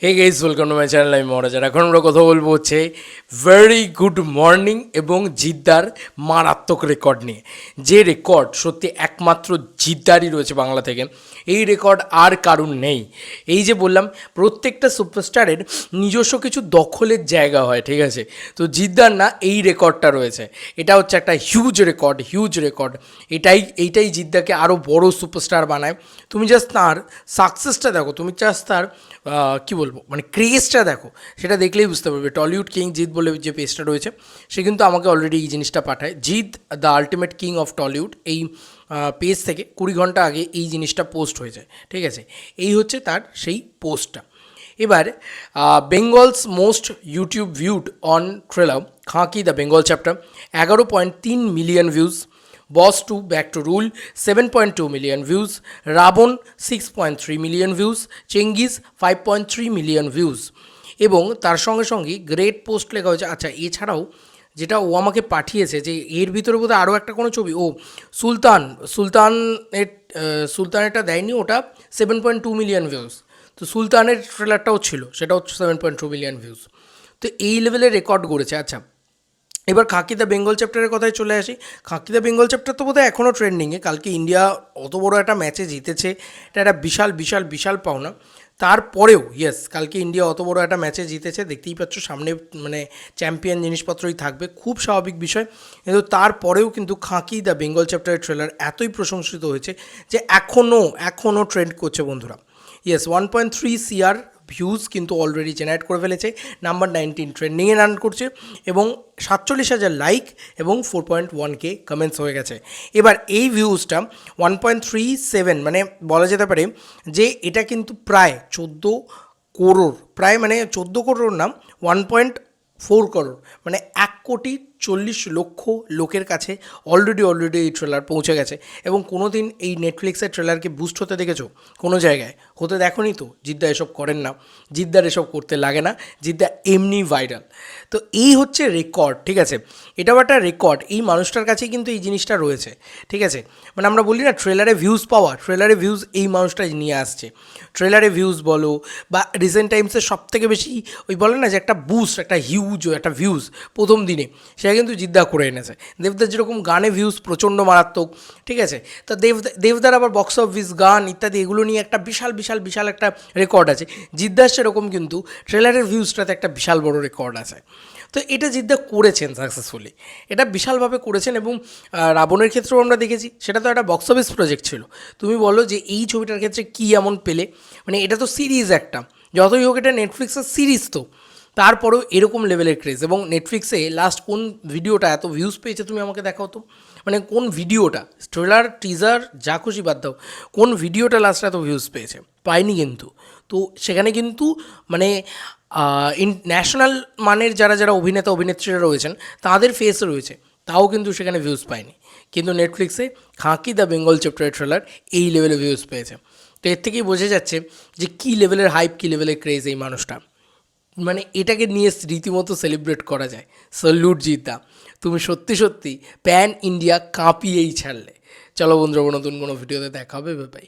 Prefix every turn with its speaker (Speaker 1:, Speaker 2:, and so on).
Speaker 1: Hey guys, welcome to my channel. আমি মহারাজার। এখন আমরা কথা বলবো হচ্ছে ভেরি গুড মর্নিং এবং জিদ্দার মারাত্মক রেকর্ড নিয়ে। যে রেকর্ড সত্যি একমাত্র জিদ্দারই রয়েছে বাংলা থেকে, এই রেকর্ড আর কারণ নেই। এই যে বললাম, প্রত্যেকটা সুপারস্টারের নিজস্ব কিছু দখলের জায়গা হয়, ঠিক আছে? তো জিদ্দার না, এই রেকর্ডটা রয়েছে। এটা হচ্ছে একটা হিউজ রেকর্ড। এইটাই জিদ্দাকে আরও বড় সুপারস্টার বানায়। তুমি জাস্ট তার সাকসেসটা দেখো, তুমি জাস্ট তার কী বলবো, মানে ক্রেজটা দেখো, সেটা দেখলেই বুঝতে পারবে। টলিউড কিং জিৎ বলে যে পেজটা রয়েছে, সে কিন্তু আমাকে অলরেডি এই জিনিসটা পাঠায়, Jeet the ultimate king of Tollywood. এই পেজ থেকে 20 ঘন্টা আগে এই জিনিসটা পোস্ট হয়ে যায়, ঠিক আছে? এই হচ্ছে তার সেই পোস্টটা। এবার Bengal's most YouTube viewed on trailer Khakee the Bengal chapter 11.3 million views. Boss 2 back to rule 7.2 million views. Raavan 6.3 million views. Chengiz 5.3 million views. এবং তার সঙ্গে সঙ্গে গ্রেট পোস্ট লেখা হয়েছে। আচ্ছা, এছাড়াও যেটা ও আমাকে পাঠিয়েছে, যে এর ভিতরে বোধহয় আরও একটা কোনো ছবি, সুলতানেরটা দেয়নি, ওটা 7.2 মিলিয়ন ভিউজ। তো সুলতানের ট্রেলারটাও ছিল, সেটাও 7.2 মিলিয়ন ভিউজ। তো এই লেভেলের রেকর্ড গড়েছে। আচ্ছা, এবার খাকি দ্য বেঙ্গল চ্যাপ্টারের কথায় চলে আসি। খাকি দ্য বেঙ্গল চ্যাপ্টার তো বোধহয় এখনও ট্রেন্ডিংয়ে। কালকে ইন্ডিয়া অত বড় একটা ম্যাচে জিতেছে, এটা একটা বিশাল পাওনা। তারপরেও কালকে ইন্ডিয়া অত বড় একটা ম্যাচে জিতেছে, দেখতেই পাচ্ছ সামনে, মানে চ্যাম্পিয়ন জিনিসপত্রই থাকবে, খুব স্বাভাবিক বিষয়। কিন্তু তারপরেও কিন্তু খাকি দ্য বেঙ্গল চ্যাপ্টারের ট্রেলার এতই প্রশংসিত হয়েছে যে এখনও ট্রেন্ড করছে বন্ধুরা। 1.3 CR ভিউজ কিন্তু অলরেডি জেনারেট করে ফেলেছে, নাম্বার 19 ট্রেন্ডিংয়ে রান করছে, এবং 47,000 লাইক এবং 4.1K কমেন্টস হয়ে গেছে। এবার এই ভিউজটা 1.37, মানে বলা যেতে পারে যে এটা কিন্তু প্রায় 14 করোড়, প্রায় মানে 14 করোড় না, 1.4 করোড়, মানে 1,40,00,000 লোকের কাছে অলরেডি এই ট্রেলার পৌঁছে গেছে। এবং কোনো দিন এই নেটফ্লিক্সের ট্রেলারকে বুস্ট হতে দেখেছো কোনো জায়গায়? হতে দেখোনি তো। জিদ্দা এসব করেন না, জিদ্দার এসব করতে লাগে না, জিদ্দা এমনি ভাইরাল। তো এই হচ্ছে রেকর্ড, ঠিক আছে? এটাও একটা রেকর্ড। এই মানুষটার কাছেই কিন্তু এই জিনিসটা রয়েছে, ঠিক আছে? মানে আমরা বলি না ট্রেলারে ভিউজ পাওয়া, ট্রেলারে ভিউজ এই মানুষটাই নিয়ে আসছে। ট্রেলারে ভিউজ বলো, বা রিসেন্ট টাইমসের সবথেকে বেশি ওই বলে না যে একটা বুস্ট, একটা হিউজ একটা ভিউজ প্রথম দিনে, সেটা কিন্তু জিদ্দা করে এনেছে। দেবদার যেরকম গানে ভিউজ প্রচণ্ড মারাত্মক, ঠিক আছে? তো দেবদার আবার বক্স অফিস, গান ইত্যাদি এগুলো নিয়ে একটা বিশাল একটা রেকর্ড আছে। জিদ্দার সেরকম কিন্তু ট্রেলারের ভিউজটাতে একটা বিশাল বড় রেকর্ড আছে। তো এটা জিদ্দা করেছেন সাকসেসফুলি, এটা বিশালভাবে করেছেন। এবং রাবণের ক্ষেত্রেও আমরা দেখেছি, সেটা তো একটা বক্স অফিস প্রজেক্ট ছিল। তুমি বলো যে এই ছবিটার ক্ষেত্রে কী এমন পেলে, মানে এটা তো সিরিজ একটা, যতই হোক এটা নেটফ্লিক্সের সিরিজ, তো তারপরেও এরকম লেভেলের ক্রেজ। এবং নেটফ্লিক্সে লাস্ট কোন ভিডিওটা এত ভিউজ পেয়েছে তুমি আমাকে দেখাও তো। মানে কোন ভিডিওটা, ট্রেলার টিজার যা খুশি বাদ দাও, কোন ভিডিওটা লাস্ট এত ভিউজ পেয়েছে? পাইনি কিন্তু। তো সেখানে কিন্তু মানে ন্যাশনাল মানের যারা অভিনেতা অভিনেত্রীরা রয়েছেন, তাদের ফেস রয়েছে, তাও কিন্তু সেখানে ভিউজ পায়নি। কিন্তু নেটফ্লিক্সে খাঁকি দ্য বেঙ্গল চ্যাপ্টার ট্রেলার এই লেভেলে ভিউজ পেয়েছে। তো এর থেকেই বোঝা যাচ্ছে যে কী লেভেলের হাইপ, কী লেভেলের ক্রেজ এই মানুষটা। মানে এটাকে নিয়ে রীতিমতো সেলিব্রেট করা যায়। স্যালুট জিদ্দা, তুমি সত্যি প্যান ইন্ডিয়া কাঁপিয়েই ছাড়লে। চলো বন্ধুরা, নতুন কোনো ভিডিওতে দেখা হবে, বাই।